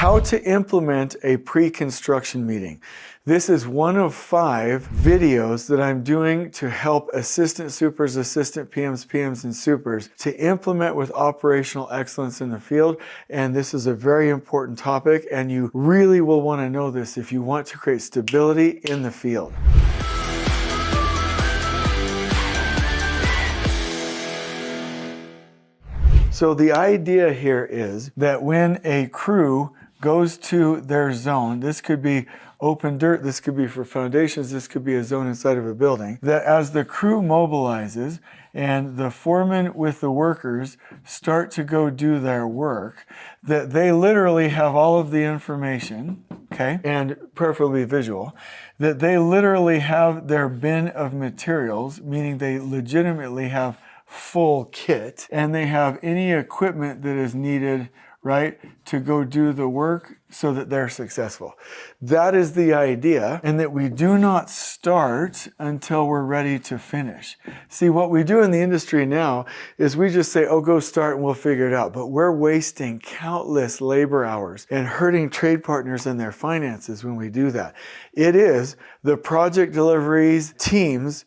How to implement a pre-construction meeting. This is one of 5 videos that I'm doing to help assistant supers, assistant PMs, PMs, and supers to implement with operational excellence in the field. And this is a very important topic, and you really will want to know this if you want to create stability in the field. So the idea here is that when a crew goes to their zone, this could be open dirt, this could be for foundations, this could be a zone inside of a building, that as the crew mobilizes and the foreman with the workers start to go do their work, that they literally have all of the information, okay, and preferably visual, that they literally have their bin of materials, meaning they legitimately have full kit, and they have any equipment that is needed, right, to go do the work so that they're successful. That is the idea, and that we do not start until we're ready to finish. See, what we do in the industry now is we just say, oh, go start and we'll figure it out. But we're wasting countless labor hours and hurting trade partners and their finances when we do that. It is the project deliveries teams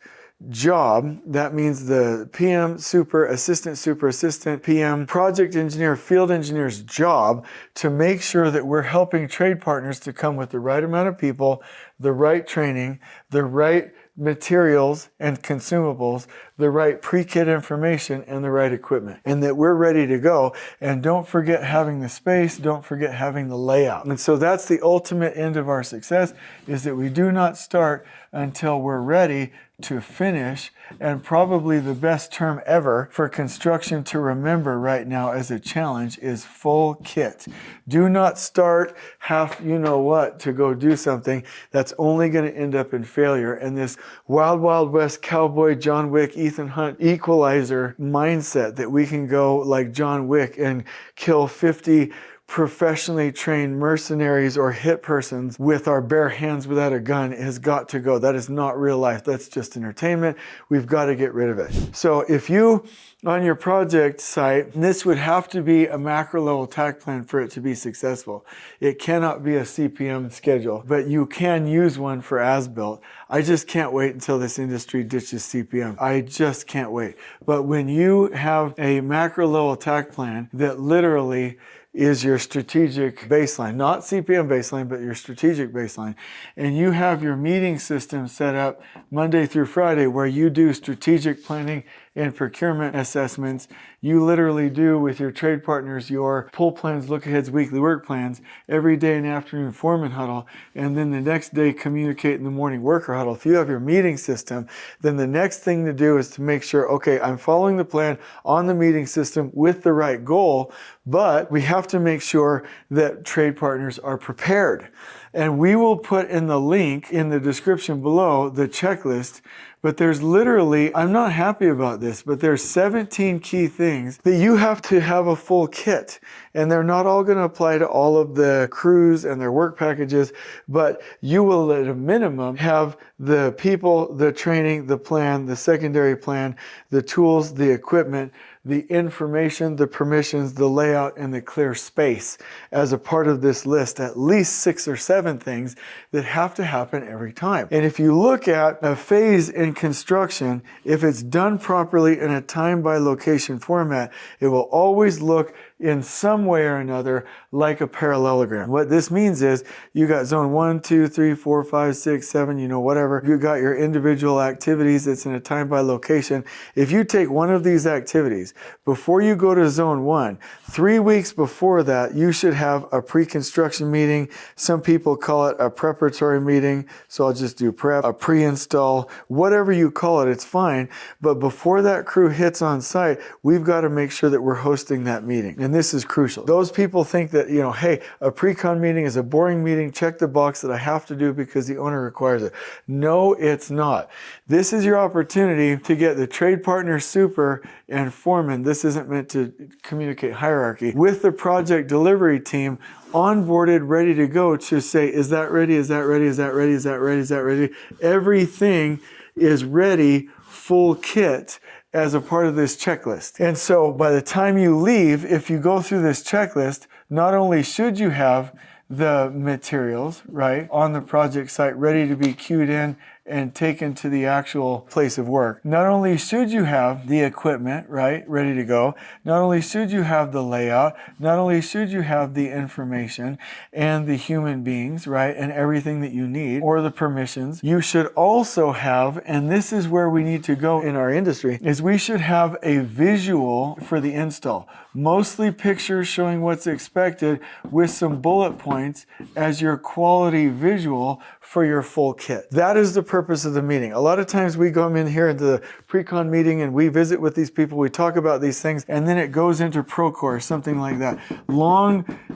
job, that means the PM, super, assistant PM, project engineer, field engineer's job to make sure that we're helping trade partners to come with the right amount of people, the right training, the right materials and consumables, the right pre-kit information, and the right equipment, and that we're ready to go. And don't forget having the space, don't forget having the layout. And so that's the ultimate end of our success, is that we do not start until we're ready to finish. And probably the best term ever for construction to remember right now as a challenge is full kit. Do not start half you know what to go do something that's only going to end up in failure. And this wild, wild west cowboy, John Wick, Ethan Hunt equalizer mindset that we can go like John Wick and kill 50 professionally trained mercenaries or hit persons with our bare hands without a gun has got to go. That is not real life. That's just entertainment. We've got to get rid of it. So if you, on your project site, this would have to be a macro level TAC plan for it to be successful. It cannot be a CPM schedule, but you can use one for as-built. I just can't wait until this industry ditches CPM. I just can't wait. But when you have a macro level TAC plan that literally is your strategic baseline, not CPM baseline, but your strategic baseline. And you have your meeting system set up Monday through Friday where you do strategic planning and procurement assessments. You literally do with your trade partners your pull plans, look aheads, weekly work plans, every day and afternoon foreman huddle, and then the next day communicate in the morning worker huddle. If you have your meeting system, then the next thing to do is to make sure, okay, I'm following the plan on the meeting system with the right goal, but we have to make sure that trade partners are prepared. And we will put in the link in the description below the checklist, but there's literally, I'm not happy about this, but there's 17 key things that you have to have a full kit. And they're not all going to apply to all of the crews and their work packages, but you will at a minimum have the people, the training, the plan, the secondary plan, the tools, the equipment, the information, the permissions, the layout, and the clear space as a part of this list, at least 6 or 7 things that have to happen every time. And if you look at a phase in construction, if it's done properly in a time by location format, it will always look in some way or another like a parallelogram. What this means is you got zone 1, 2, 3, 4, 5, 6, 7, you know, whatever. You got your individual activities. It's in a time by location. If you take one of these activities before you go to zone 1, 3 weeks before that, you should have a pre-construction meeting. Some people call it a preparatory meeting. So I'll just do prep, a pre-install, whatever you call it, it's fine. But before that crew hits on site, we've got to make sure that we're hosting that meeting. And this is crucial. Those people think that, you know, hey, a pre-con meeting is a boring meeting. Check the box that I have to do because the owner requires it. No, it's not. This is your opportunity to get the trade partner, super, and foreman. This isn't meant to communicate hierarchy with the project delivery team onboarded, ready to go to say, is that ready? Is that ready? Is that ready? Is that ready? Is that ready? Everything is ready, full kit, as a part of this checklist. And so by the time you leave, if you go through this checklist, not only should you have the materials, right, on the project site ready to be queued in and taken to the actual place of work. Not only should you have the equipment, right, ready to go, not only should you have the layout, not only should you have the information and the human beings, right, and everything that you need, or the permissions, you should also have, and this is where we need to go in our industry, is we should have a visual for the install. Mostly pictures showing what's expected with some bullet points as your quality visual for your full kit. That is the purpose of the meeting. A lot of times we come in here into the pre-con meeting and we visit with these people, we talk about these things, and then it goes into Procore or something like that.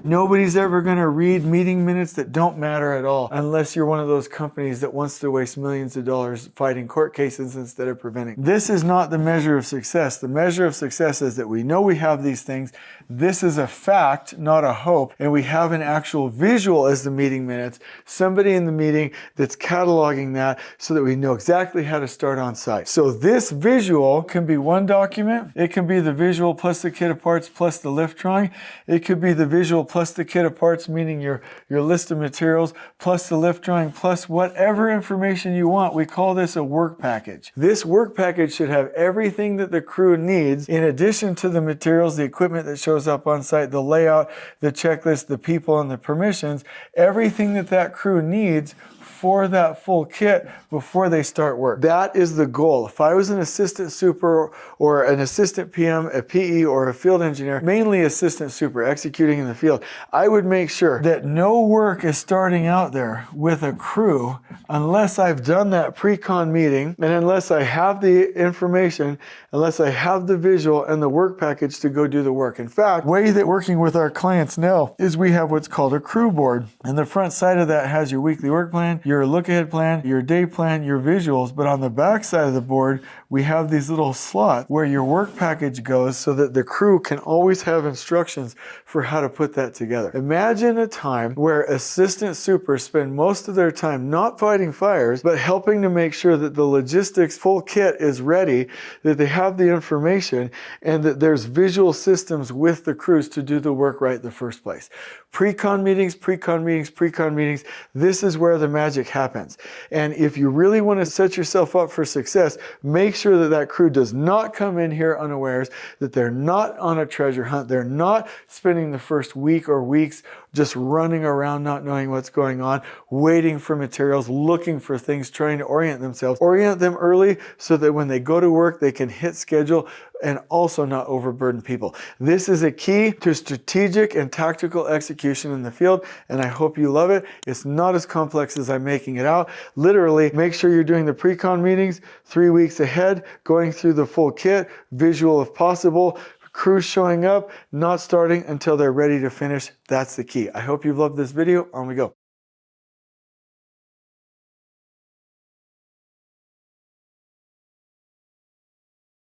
Nobody's ever gonna read meeting minutes that don't matter at all, unless you're one of those companies that wants to waste millions of dollars fighting court cases instead of preventing. This is not the measure of success. The measure of success is that we know we have these things. This is a fact, not a hope, and we have an actual visual as the meeting minutes, somebody in the meeting that's cataloging that so that we know exactly how to start on site. So this visual can be one document. It can be the visual plus the kit of parts plus the lift drawing. It could be the visual plus the kit of parts, meaning your list of materials, plus the lift drawing, plus whatever information you want. We call this a work package. This work package should have everything that the crew needs in addition to the materials, the equipment that shows up on site, the layout, the checklist, the people, and the permissions, everything that that crew needs for that full kit before they start work. That is the goal. If I was an assistant super or an assistant PM, a PE, or a field engineer, mainly assistant super executing in the field, I would make sure that no work is starting out there with a crew unless I've done that pre-con meeting and unless I have the information, unless I have the visual and the work package to go do the work. In fact, the way that working with our clients now is we have what's called a crew board. And the front side of that has your weekly work plan, your look-ahead plan, your day plan, your visuals, but on the back side of the board, we have these little slots where your work package goes so that the crew can always have instructions for how to put that together. Imagine a time where assistant supers spend most of their time not fighting fires, but helping to make sure that the logistics full kit is ready, that they have the information, and that there's visual systems with the crews to do the work right the first place. Pre-con meetings, pre-con meetings, pre-con meetings, this is where the magic happens. And if you really want to set yourself up for success, make sure that that crew does not come in here unawares, that they're not on a treasure hunt, they're not spending the first week or weeks just running around not knowing what's going on, waiting for materials, looking for things, trying to orient themselves. Orient them early so that when they go to work, they can hit schedule and also not overburden people. This is a key to strategic and tactical execution in the field, and I hope you love it. It's not as complex as I'm making it out. Literally, make sure you're doing the pre-con meetings 3 weeks ahead, going through the full kit, visual if possible, crews showing up, not starting until they're ready to finish. That's the key. I hope you've loved this video. On we go.